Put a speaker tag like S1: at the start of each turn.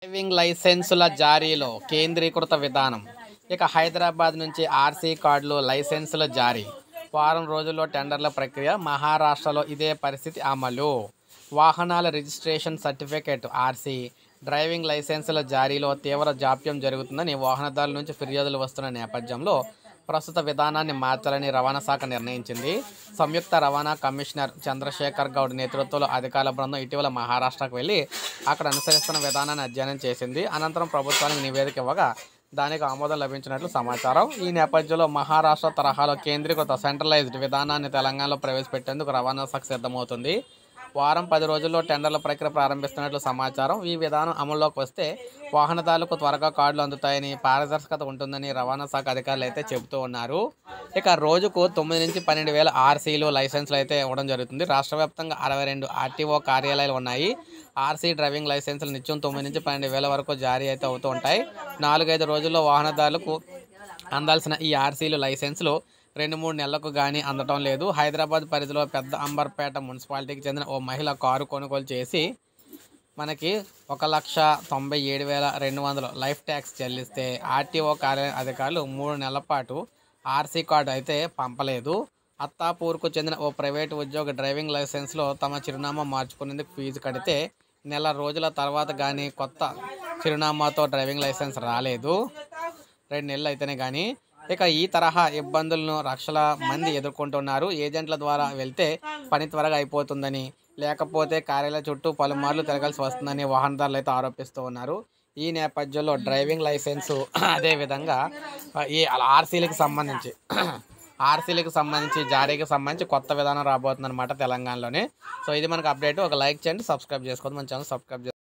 S1: Driving లైసెన్సుల జారీలో కేంద్రీకృత విధానం. ఇక హైదరాబాద్ నుంచి ఆర్సీ కార్డులు, లైసెన్సుల జారీ. వారం రోజుల్లో టెండర్ల ప్రక్రియ. మహారాష్ట్రలో ఇదే పరిస్థితి అమలు. వాహనాల రిజిస్ట్రేషన్ సర్టిఫికేట్ ఆర్సీ, డ్రైవింగ్ లైసెన్సుల జారీలో తీవ్ర జాప్యం జరుగుతుందని వాహనదారుల నుంచి ఫిర్యాదులు వస్తున్న నేపథ్యంలో ప్రస్తుత విధానాన్ని మార్చాలని రవాణా శాఖ నిర్ణయించింది. సంయుక్త రవాణా కమిషనర్ చంద్రశేఖర్ గౌడ్ నేతృత్వంలో అధికారుల బృందం ఇటీవల మహారాష్ట్రకు వెళ్లి అక్కడ అనుసరిస్తున్న విధానాన్ని అధ్యయనం చేసింది. అనంతరం ప్రభుత్వానికి నివేదిక ఇవ్వగా దానికి ఆమోదం లభించినట్లు సమాచారం. ఈ నేపథ్యంలో మహారాష్ట్ర తరహాలో కేంద్రీకృత సెంట్రలైజ్డ్ విధానాన్ని తెలంగాణలో ప్రవేశపెట్టేందుకు రవాణా శాఖ సిద్ధమవుతుంది. వారం 10 రోజుల్లో టెండర్ల ప్రక్రియ ప్రారంభిస్తున్నట్లు సమాచారం. ఈ విధానం అమల్లోకి వస్తే వాహనదారులకు త్వరగా కార్డులు అందుతాయని, పారదర్శకత ఉంటుందని రవాణా శాఖ అధికారులు అయితే చెబుతూ ఉన్నారు. ఇక రోజుకు 9 నుంచి 12,000 ఆర్సీలు, లైసెన్సులు అయితే ఇవ్వడం జరుగుతుంది. రాష్ట్ర వ్యాప్తంగా 62 ఆర్టీఓ కార్యాలయాలు ఉన్నాయి. ఆర్సీ, డ్రైవింగ్ లైసెన్సులు నిత్యం 9 నుంచి 12,000 వరకు జారీ అయితే అవుతూ ఉంటాయి. 4-5 రోజుల్లో వాహనదారులకు అందాల్సిన ఈ ఆర్సీలు, లైసెన్సులు 2-3 నెలలకు కానీ అందటం లేదు. హైదరాబాద్ పరిధిలో పెద్ద అంబర్పేట మున్సిపాలిటీకి చెందిన ఓ మహిళ కారు కొనుగోలు చేసి మనకి 1,97,200 లైఫ్ ట్యాక్స్ చెల్లిస్తే ఆర్టీఓ కార్యాలయ అధికారులు 3 నెలల పాటు ఆర్సీ కార్డు అయితే పంపలేదు. అత్తాపూర్కు చెందిన ఓ ప్రైవేటు ఉద్యోగి డ్రైవింగ్ లైసెన్స్లో తమ చిరునామా మార్చుకునేందుకు ఫీజు కడితే నెల రోజుల తర్వాత కానీ కొత్త చిరునామాతో డ్రైవింగ్ లైసెన్స్ రాలేదు. 2 నెలలు అయితేనే కానీ. ఇక ఈ తరహా ఇబ్బందులను లక్షల మంది ఎదుర్కొంటున్నారు. ఏజెంట్ల ద్వారా వెళ్తే పని త్వరగా అయిపోతుందని, లేకపోతే కార్యాలయ చుట్టూ పలుమార్లు తిరగాల్సి వస్తుందని వాహనదారులు అయితే ఆరోపిస్తూ ఉన్నారు. ఈ నేపథ్యంలో డ్రైవింగ్ లైసెన్సు అదేవిధంగా ఈ ఆర్సీలకు సంబంధించి జారీకి సంబంధించి కొత్త విధానం రాబోతుంది అనమాట తెలంగాణలోనే. సో ఇది మనకు అప్డేట్. ఒక లైక్ చేయండి, సబ్స్క్రైబ్ చేసుకోండి, మన ఛానల్ సబ్స్క్రైబ్ చేసుకోండి.